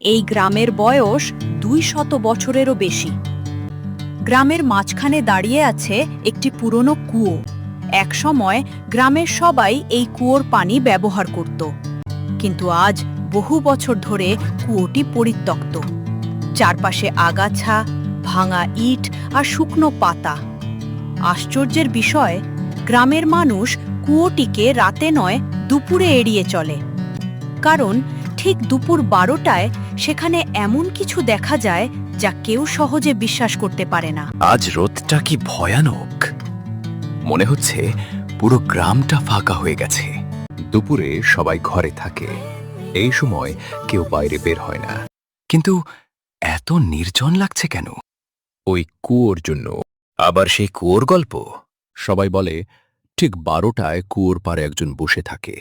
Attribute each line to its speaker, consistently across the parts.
Speaker 1: এই গ্রামের বয়স 200 বছরেরও বেশি। গ্রামের মাঝখানে দাঁড়িয়ে আছে একটি পুরনো কুয়ো। একসময় গ্রামের সবাই এই কুয়োর পানি ব্যবহার করত, কিন্তু আজ বহু বছর ধরে কুয়োটি পরিত্যক্ত। চারপাশে আগাছা, ভাঙা ইট আর শুকনো পাতা। আশ্চর্যের বিষয়, গ্রামের মানুষ কুয়োটিকে রাতে নয় দুপুরে এড়িয়ে চলে, কারণ ঠিক দুপুর 12টায় সেখানে এমন কিছু দেখা যায় যা কেউ সহজে বিশ্বাস করতে পারে না।
Speaker 2: আজ রোদটা কি ভয়ানক! মনে হচ্ছে পুরো গ্রামটা ফাঁকা হয়ে গেছে। দুপুরে সবাই ঘরে থাকে, এই সময় কেউ বাইরে বের হয় না। কিন্তু এত নির্জন লাগছে কেন? ওই কুয়োর জন্য। আবার সেই কুয়োর গল্প। সবাই বলে ঠিক 12টায় কুয়োর পাড়ে একজন বসে থাকে।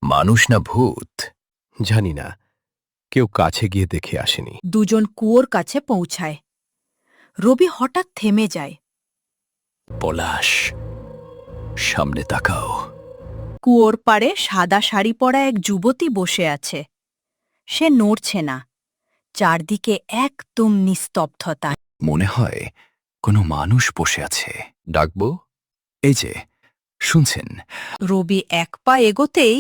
Speaker 2: মানুষ না ভূত জানি না, কেউ কাছে গিয়ে দেখে আসেনি।
Speaker 1: দুজন কুয়োর কাছে পৌঁছায়। রবি হঠাৎ থেমে যায়।
Speaker 2: পলাশ, সামনে তাকাও।
Speaker 1: কুয়োর পাড়ে সাদা শাড়ি পরা এক যুবতী বসে আছে। সে নড়ছে না, চারদিকে একদম নিস্তব্ধতা।
Speaker 2: মনে হয় কোনো মানুষ বসে আছে। ডাকবো? এই যে, শুনছেন?
Speaker 1: রবি এক পা এগোতেই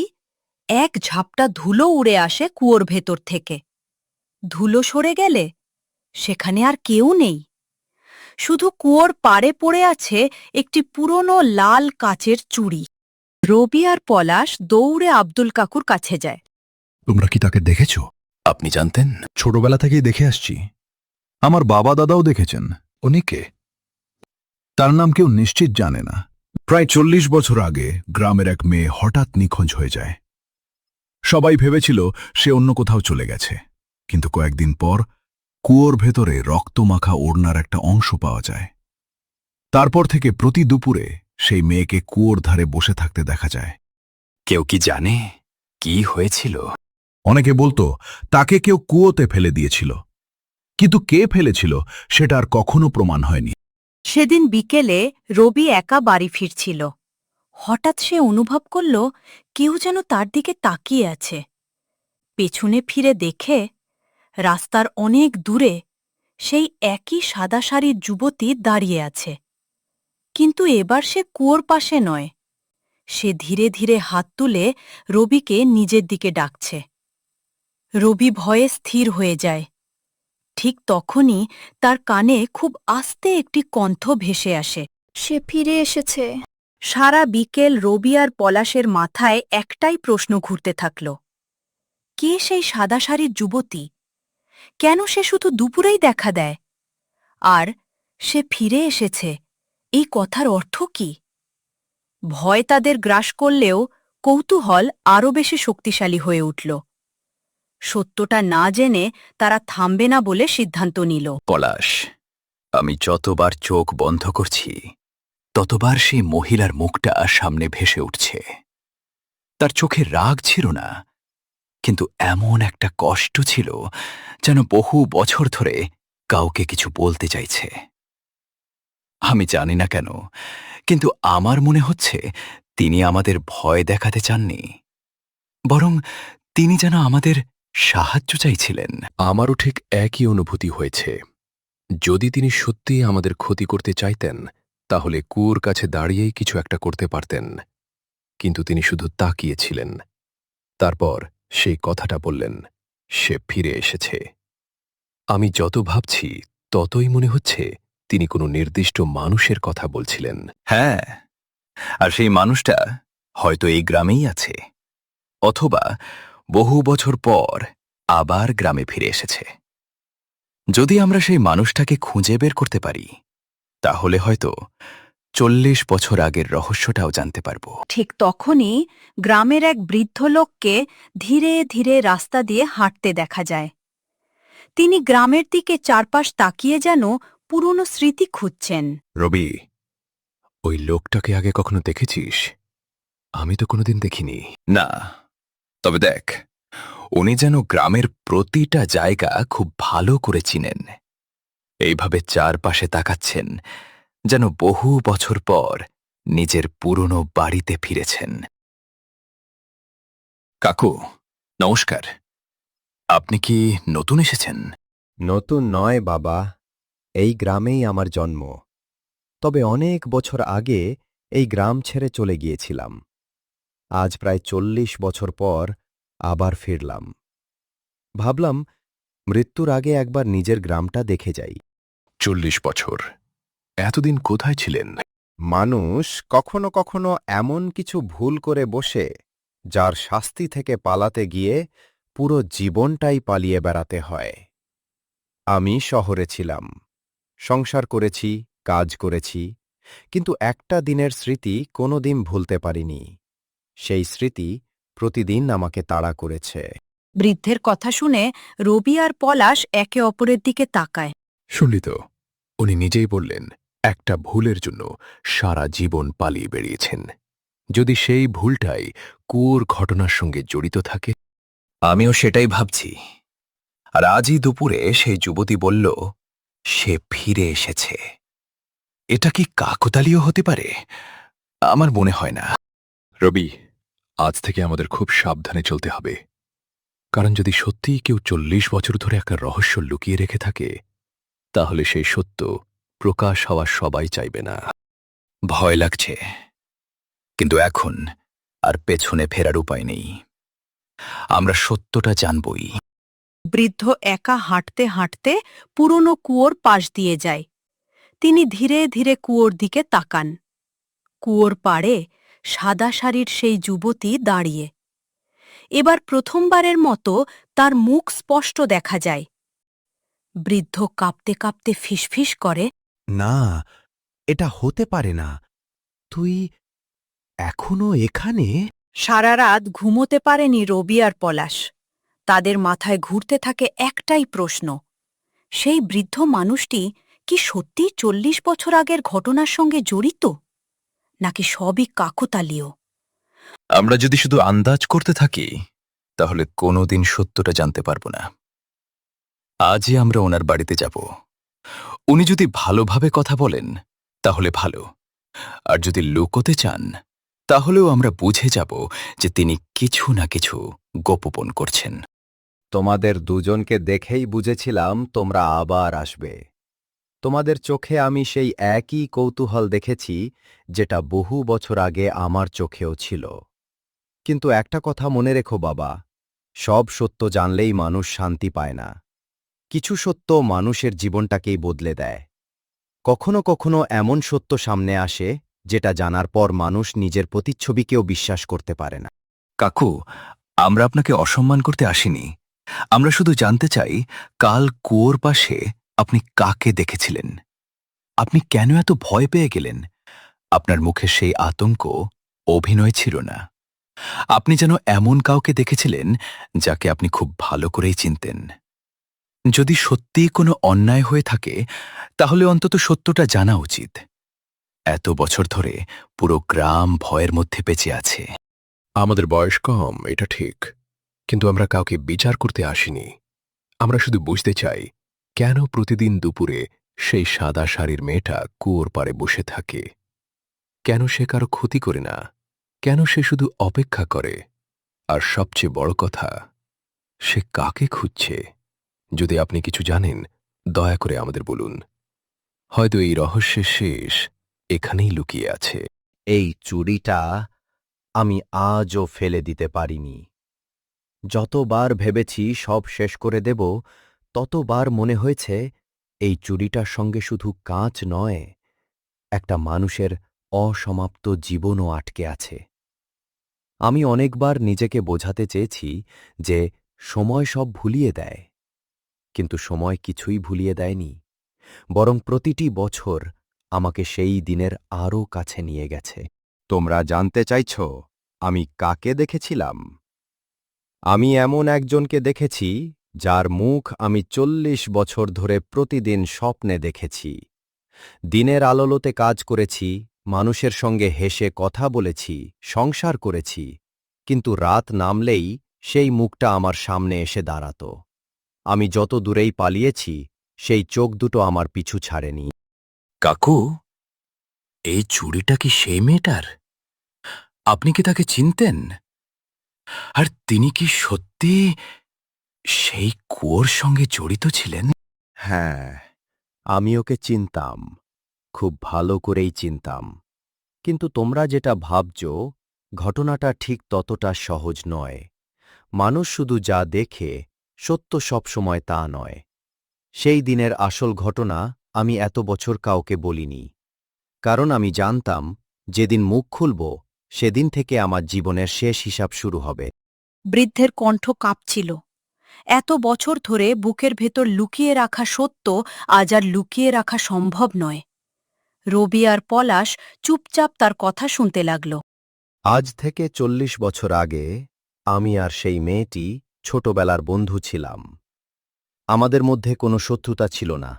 Speaker 1: এক ঝাপটা ধুলো উড়ে আসে কুয়োর ভেতর থেকে। ধুলো সরে গেলে সেখানে আর কেউ নেই। শুধু কুয়োর পাড়ে পড়ে আছে একটি পুরনো লাল কাচের চুড়ি। রবি আর পলাশ দৌড়ে আব্দুল কাকুর কাছে যায়।
Speaker 3: তোমরা কি তাকে দেখেছ?
Speaker 2: আপনি জানতেন?
Speaker 3: ছোটবেলা থেকেই দেখে আসছি। আমার বাবা দাদাও দেখেছেন। উনি কে? তার নাম কেউ নিশ্চিত জানে না। প্রায় 40 বছর আগে গ্রামের এক মেয়ে হঠাৎ নিখোঁজ হয়ে যায়। সবাই ভেবেছিল সে অন্য কোথাও চলে গেছে, কিন্তু কয়েকদিন পর কুয়োর ভেতরে রক্তমাখা ওড়নার একটা অংশ পাওয়া যায়। তারপর থেকে প্রতি দুপুরে সেই মেয়েকে কুয়োর ধারে বসে থাকতে দেখা যায়।
Speaker 2: কেউ কি জানে কি হয়েছিল?
Speaker 3: অনেকে বলতো তাকে কেউ কুয়োতে ফেলে দিয়েছিল, কিন্তু কে ফেলেছিল সেটা আর কখনো প্রমাণ হয়নি।
Speaker 1: সেদিন বিকেলে রবি একা বাড়ি ফিরছিল। হঠাৎ সে অনুভব করল কেউ যেন তার দিকে তাকিয়ে আছে। পেছনে ফিরে দেখে রাস্তার অনেক দূরে সেই একই সাদা শাড়ির যুবতী দাঁড়িয়ে আছে। কিন্তু এবার সে কুয়োর পাশে নয়। সে ধীরে ধীরে হাত তুলে রবিকে নিজের দিকে ডাকছে। রবি ভয়ে স্থির হয়ে যায়। ঠিক তখনই তার কানে খুব আস্তে একটি কণ্ঠ ভেসে আসে।
Speaker 4: সে ফিরে এসেছে।
Speaker 1: সারা বিকেল রবি আর পলাশের মাথায় একটাই প্রশ্ন ঘুরতে থাকল। কে সেই সাদা শাড়ির যুবতী? কেন সে শুধু দুপুরেই দেখা দেয়? আর সে ফিরে এসেছে, এই কথার অর্থ কি? ভয় তাদের গ্রাস করলেও কৌতূহল আরও বেশি শক্তিশালী হয়ে উঠল। সত্যটা না জেনে তারা থামবে না বলে সিদ্ধান্ত নিল।
Speaker 2: পলাশ, আমি যতবার চোখ বন্ধ করছি ততবার সেই মহিলার মুখটা সামনে ভেসে উঠছে। তার চোখে রাগ ছিল না, কিন্তু এমন একটা কষ্ট ছিল যেন বহু বছর ধরে কাউকে কিছু বলতে চাইছে। আমি জানি না কেন, কিন্তু আমার মনে হচ্ছে তিনি আমাদের ভয় দেখাতে চাননি, বরং তিনি যেন আমাদের সাহায্য চাইছিলেন।
Speaker 5: আমারও ঠিক একই অনুভূতি হয়েছে। যদি তিনি সত্যিই আমাদের ক্ষতি করতে চাইতেন, তাহলে কুয়োর কাছে দাঁড়িয়েই কিছু একটা করতে পারতেন, কিন্তু তিনি শুধু তাকিয়েছিলেন। তারপর সেই কথাটা বললেন, সে ফিরে এসেছে। আমি যত ভাবছি ততই মনে হচ্ছে তিনি কোনো নির্দিষ্ট মানুষের কথা বলছিলেন।
Speaker 2: হ্যাঁ, আর সেই মানুষটা হয়তো এই গ্রামেই আছে, অথবা বহু বছর পর আবার গ্রামে ফিরে এসেছে। যদি আমরা সেই মানুষটাকে খুঁজে বের করতে পারি, তাহলে হয়তো 40 বছর আগের রহস্যটাও জানতে পারব।
Speaker 1: ঠিক তখনই গ্রামের এক বৃদ্ধ লোককে ধীরে ধীরে রাস্তা দিয়ে হাঁটতে দেখা যায়। তিনি গ্রামের দিকে চারপাশ তাকিয়ে যেন পুরনো স্মৃতি খুঁজছেন।
Speaker 5: রবি, ওই লোকটাকে আগে কখনো দেখেছিস? আমি তো কোনোদিন দেখিনি।
Speaker 2: না, তবে দেখ, উনি যেন গ্রামের প্রতিটা জায়গা খুব ভালো করে চিনেন। এইভাবে চারপাশে তাকাচ্ছেন, যেন বহু বছর পর নিজের পুরনো বাড়িতে ফিরেছেন। কাকু, নমস্কার। আপনি কি নতুন এসেছেন?
Speaker 4: নতুন নয় বাবা, এই গ্রামেই আমার জন্ম। তবে অনেক বছর আগে এই গ্রাম ছেড়ে চলে গিয়েছিলাম। আজ প্রায় ৪০ বছর পর আবার ফিরলাম। ভাবলাম মৃত্যুর আগে একবার নিজের গ্রামটা দেখে যাই।
Speaker 5: ৪০ বছর এতদিন কোথায় ছিলেন?
Speaker 4: মানুষ কখনো কখনো এমন কিছু ভুল করে বসে, যার শাস্তি থেকে পালাতে গিয়ে পুরো জীবনটাই পালিয়ে বেড়াতে হয়। আমি শহরে ছিলাম, সংসার করেছি, কাজ করেছি, কিন্তু একটা দিনের স্মৃতি কোনোদিন ভুলতে পারিনি। সেই স্মৃতি প্রতিদিন আমাকে তাড়া করেছে।
Speaker 1: বৃদ্ধের কথা শুনে রবি আর পলাশ একে অপরের দিকে তাকায়।
Speaker 5: শুনলি তো, উনি নিজেই বললেন একটা ভুলের জন্য সারা জীবন পালিয়ে বেরিয়েছেন। যদি সেই ভুলটাই কুয়োর ঘটনার সঙ্গে জড়িত থাকে।
Speaker 2: আমিও সেটাই ভাবছি। আর আজই দুপুরে সেই যুবতী বলল সে ফিরে এসেছে। এটা কি কাকতালীয় হতে পারে? আমার মনে হয় না।
Speaker 5: রবি, আজ থেকে আমাদের খুব সাবধানে চলতে হবে। কারণ যদি সত্যিই কেউ ৪০ বছর ধরে একটা রহস্য লুকিয়ে রেখে থাকে, তাহলে সেই সত্য প্রকাশ হওয়া সবাই চাইবে না।
Speaker 2: ভয় লাগছে, কিন্তু এখন আর পেছনে ফেরার উপায় নেই। আমরা সত্যটা জানবই।
Speaker 1: বৃদ্ধ একা হাঁটতে হাঁটতে পুরনো কুয়োর পাশ দিয়ে যায়। তিনি ধীরে ধীরে কুয়োর দিকে তাকান। কুয়োর পাড়ে সাদা শাড়ির সেই যুবতী দাঁড়িয়ে। এবার প্রথমবারের মতো তার মুখ স্পষ্ট দেখা যায়। বৃদ্ধ কাঁপতে কাঁপতে ফিসফিস করে,
Speaker 4: না, এটা হতে পারে না। তুই এখনো এখানে?
Speaker 1: সারা রাত ঘুমোতে পারেনি রবি আর পলাশ। তাদের মাথায় ঘুরতে থাকে একটাই প্রশ্ন, সেই বৃদ্ধ মানুষটি কি সত্যি ৪০ বছর আগের ঘটনার সঙ্গে জড়িত, নাকি সবই কাকতালীয়?
Speaker 2: আমরা যদি শুধু আন্দাজ করতে থাকি, তাহলে কোনোদিন সত্যটা জানতে পারব না। আজই আমরা ওনার বাড়িতে যাব। উনি যদি ভালোভাবে কথা বলেন তাহলে ভালো, আর যদি লুকোতে চান তাহলেও আমরা বুঝে যাব যে তিনি কিছু না কিছু গোপন করছেন।
Speaker 4: তোমাদের দুজনকে দেখেই বুঝেছিলাম তোমরা আবার আসবে। তোমাদের চোখে আমি সেই একই কৌতূহল দেখেছি, যেটা বহু বছর আগে আমার চোখেও ছিল। কিন্তু একটা কথা মনে রেখো বাবা, সব সত্য জানলেই মানুষ শান্তি পায় না। কিছু সত্য মানুষের জীবনটাকেই বদলে দেয়। কখনো কখনো এমন সত্য সামনে আসে, যেটা জানার পর মানুষ নিজের প্রতিচ্ছবিকেও বিশ্বাস করতে পারে না।
Speaker 2: কাকু, আমরা আপনাকে অসম্মান করতে আসিনি। আমরা শুধু জানতে চাই, কাল কুয়োর পাশে আপনি কাকে দেখেছিলেন? আপনি কেন এত ভয় পেয়ে গেলেন? আপনার মুখে সেই আতঙ্ক অভিনয় ছিল না। আপনি যেন এমন কাউকে দেখেছিলেন যাকে আপনি খুব ভালো করেই চিনতেন। যদি সত্যিই কোনো অন্যায় হয়ে থাকে, তাহলে অন্তত সত্যটা জানা উচিত। এত বছর ধরে পুরো গ্রাম ভয়ের মধ্যে বেঁচে আছে।
Speaker 5: আমাদের বয়স কম, এটা ঠিক, কিন্তু আমরা কাউকে বিচার করতে আসিনি। আমরা শুধু বুঝতে চাই, কেন প্রতিদিন দুপুরে সেই সাদা শাড়ির মেয়েটা কুয়োর পাড়ে বসে থাকে। কেন সে কারো ক্ষতি করে না? কেন সে শুধু অপেক্ষা করে? আর সবচেয়ে বড় কথা, সে কাকে খুঁজছে? যদি আপনি কিছু জানেন, দয়া করে আমাদের বলুন। হয়তো এই রহস্যের শেষ এখানেই লুকিয়ে আছে।
Speaker 4: এই চুড়িটা আমি আজও ফেলে দিতে পারিনি। যতবার ভেবেছি সব শেষ করে দেব, ততবার মনে হয়েছে এই চুড়িটার সঙ্গে শুধু কাঁচ নয়, একটা মানুষের অসমাপ্ত জীবনও আটকে আছে। আমি অনেকবার নিজেকে বোঝাতে চেয়েছি যে সময় সব ভুলিয়ে দেয়, কিন্তু সময় কিছুই ভুলিয়ে দেয়নি, বরং প্রতিটি বছর আমাকে সেই দিনের আরও কাছে নিয়ে গেছে। তোমরা জানতে চাইছ আমি কাকে দেখেছিলাম? আমি এমন একজনকে দেখেছি, যার মুখ আমি ৪০ বছর ধরে প্রতিদিন স্বপ্নে দেখেছি। দিনের আলোতে কাজ করেছি, মানুষের সঙ্গে হেসে কথা বলেছি, সংসার করেছি, কিন্তু রাত নামলেই সেই মুখটা আমার সামনে এসে দাঁড়াত। আমি যত দূরেই পালিয়েছি, সেই চোখ দুটো আমার পিছু ছাড়েনি।
Speaker 2: কাকু, এই চুড়িটা কি সেই মেয়েটার? আপনি কি তাকে চিনতেন? আর তিনি কি সত্যি সেই কুয়োর সঙ্গে জড়িত ছিলেন?
Speaker 4: হ্যাঁ, আমি ওকে চিনতাম, খুব ভালো করেই চিনতাম। কিন্তু তোমরা যেটা ভাবছ, ঘটনাটা ঠিক ততটা সহজ নয়। মানুষ শুধু যা দেখে, সত্য সবসময় তা নয়। সেই দিনের আসল ঘটনা আমি এত বছর কাউকে বলিনি, কারণ আমি জানতাম যেদিন মুখ খুলব সেদিন থেকে আমার জীবনের শেষ হিসাব শুরু হবে।
Speaker 1: বৃদ্ধের কণ্ঠ কাঁপছিল। এত বছর ধরে বুকের ভেতর লুকিয়ে রাখা সত্য আজ আর লুকিয়ে রাখা সম্ভব নয়। রবি আর পলাশ চুপচাপ তার কথা শুনতে লাগল।
Speaker 4: আজ থেকে ৪০ বছর আগে আমি আর সেই মেয়েটি ছোটবেলার বন্ধু ছিলাম। আমাদের মধ্যে কোনো শত্রুতা ছিল না,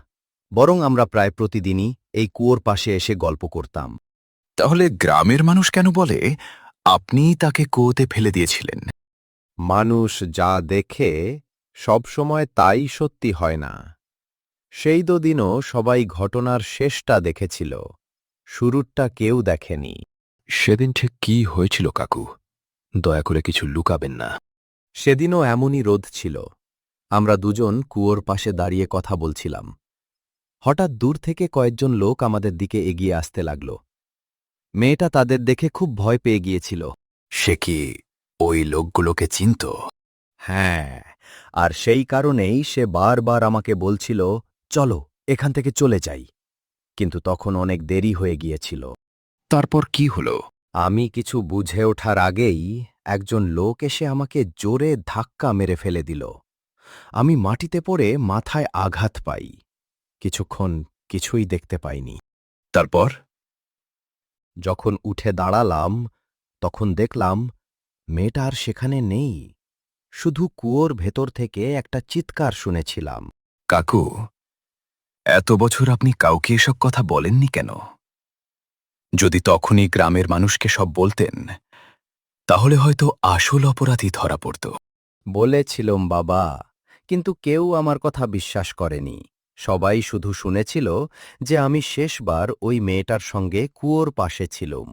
Speaker 4: বরং আমরা প্রায় প্রতিদিনই এই কুয়োর পাশে এসে গল্প করতাম।
Speaker 2: তাহলে গ্রামের মানুষ কেন বলে আপনিই তাকে কুয়োতে ফেলে দিয়েছিলেন?
Speaker 4: মানুষ যা দেখে সবসময় তাই সত্যি হয় না। সেই দিনও সবাই ঘটনার শেষটা দেখেছিল, শুরুরটা কেউ দেখেনি।
Speaker 5: সেদিন ঠিক কি হয়েছিল কাকু? দয়া করে কিছু লুকাবেন না।
Speaker 4: সেদিনও এমনই রোদ ছিল। আমরা দুজন কুয়োর পাশে দাঁড়িয়ে কথা বলছিলাম। হঠাৎ দূর থেকে কয়েকজন লোক আমাদের দিকে এগিয়ে আসতে লাগল। মেয়েটা তাদের দেখে খুব ভয় পেয়ে গিয়েছিল।
Speaker 2: সে কি ওই লোকগুলোকে চিনত?
Speaker 4: হ্যাঁ, আর সেই কারণেই সে বারবার আমাকে বলছিল, চলো এখান থেকে চলে যাই। কিন্তু তখন অনেক দেরি হয়ে গিয়েছিল।
Speaker 2: তারপর কি হলো?
Speaker 4: আমি কিছু বুঝে ওঠার আগেই একজন লোক এসে আমাকে জোরে ধাক্কা মেরে ফেলে দিল। আমি মাটিতে পড়ে মাথায় আঘাত পাই। কিছুক্ষণ কিছুই দেখতে পাইনি।
Speaker 2: তারপর?
Speaker 4: যখন উঠে দাঁড়ালাম, তখন দেখলাম মেয়েটা আর সেখানে নেই। শুধু কুয়োর ভেতর থেকে একটা চিৎকার শুনেছিলাম।
Speaker 2: কাকু, এত বছর আপনি কাউকে এসব কথা বলেননি কেন? যদি তখনই গ্রামের মানুষকে সব বলতেন, তাহলে হয়তো আসল অপরাধী ধরা পড়ত।
Speaker 4: বলেছিলাম বাবা, কিন্তু কেউ আমার কথা বিশ্বাস করেনি। সবাই শুধু শুনেছিল যে আমি শেষবার ওই মেয়েটার সঙ্গে কুয়োর পাশে ছিলাম।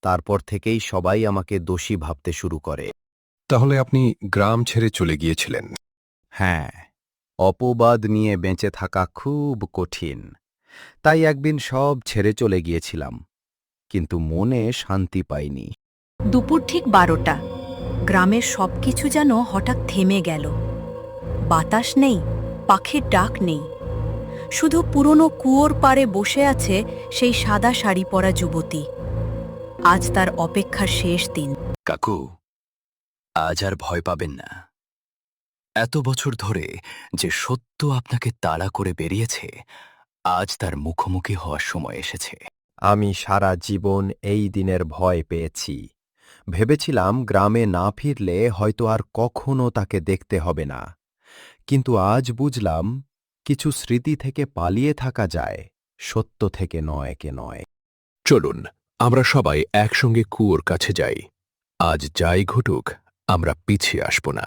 Speaker 4: তারপর থেকেই সবাই আমাকে দোষী ভাবতে শুরু করে।
Speaker 5: তাহলে আপনি গ্রাম ছেড়ে চলে গিয়েছিলেন?
Speaker 4: হ্যাঁ, অপবাদ নিয়ে বেঁচে থাকা খুব কঠিন। তাই একদিন সব ছেড়ে চলে গিয়েছিলাম, কিন্তু মনে শান্তি পাইনি।
Speaker 1: দুপুর ঠিক 12টা। গ্রামের সবকিছু যেন হঠাৎ থেমে গেল। বাতাস নেই, পাখির ডাক নেই। শুধু পুরনো কুয়োর পাড়ে বসে আছে সেই সাদা শাড়ি পরা যুবতী। আজ তার অপেক্ষার শেষ দিন।
Speaker 2: কাকু, আজ আর ভয় পাবেন না। এত বছর ধরে যে সত্য আপনাকে তাড়া করে বেরিয়েছে, আজ তার মুখোমুখি হওয়ার সময় এসেছে।
Speaker 4: আমি সারা জীবন এই দিনের ভয় পেয়েছি। ভেবেছিলাম গ্রামে না ফিরলে হয়তো আর কখনো তাকে দেখতে হবে না। কিন্তু আজ বুঝলাম, কিছু স্মৃতি থেকে পালিয়ে থাকা যায়, সত্য থেকে নয়।
Speaker 5: চলুন আমরা সবাই একসঙ্গে কুয়োর কাছে যাই। আজ যাই ঘটুক, আমরা পিছিয়ে আসব না।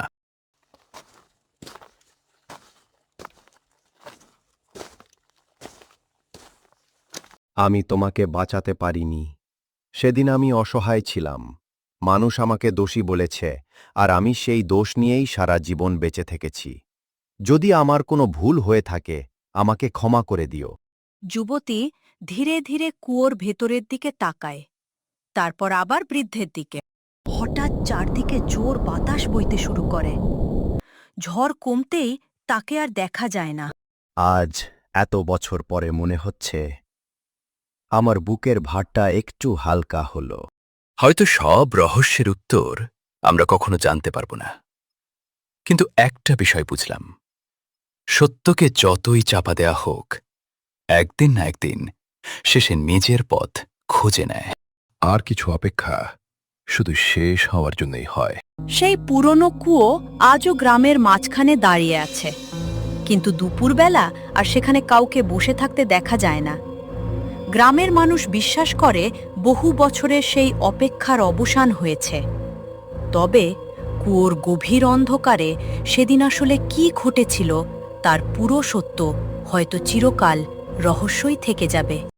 Speaker 4: আমি তোমাকে বাঁচাতে পারিনি। সেদিন আমি অসহায় ছিলাম। মানুষ আমাকে দোষী বলেছে, আর আমি সেই দোষ নিয়েই সারা জীবন বেঁচে থেকেছি। যদি আমার কোনো ভুল হয়ে থাকে, আমাকে ক্ষমা করে দিও।
Speaker 1: যুবতী ধীরে ধীরে কুয়োর ভেতরের দিকে তাকায়, তারপর আবার বৃদ্ধের দিকে। হঠাৎ চারদিকে জোর বাতাস বইতে শুরু করে। ঝড় কমতেই তাকে আর দেখা যায় না।
Speaker 4: আজ এত বছর পরে মনে হচ্ছে আমার বুকের ভারটা একটু হালকা হলো।
Speaker 2: হয়তো সব রহস্যের উত্তর আমরা কখনো জানতে পারব না, কিন্তু একটা বিষয় বুঝলাম, সত্যকে যতই চাপা দেয়া হোক, একদিন না একদিন শেষে নিজের পথ খুঁজে নেয়।
Speaker 5: আর কিছু অপেক্ষা শুধু শেষ হওয়ার জন্যই হয়।
Speaker 1: সেই পুরনো কুয়ো আজও গ্রামের মাঝখানে দাঁড়িয়ে আছে, কিন্তু দুপুরবেলা আর সেখানে কাউকে বসে থাকতে দেখা যায় না। গ্রামের মানুষ বিশ্বাস করে বহু বছরের সেই অপেক্ষার অবসান হয়েছে। তবে কুয়োর গভীর অন্ধকারে সেদিন আসলে কি ঘটেছিল তার পুরো সত্য হয়তো চিরকাল রহস্যই থেকে যাবে।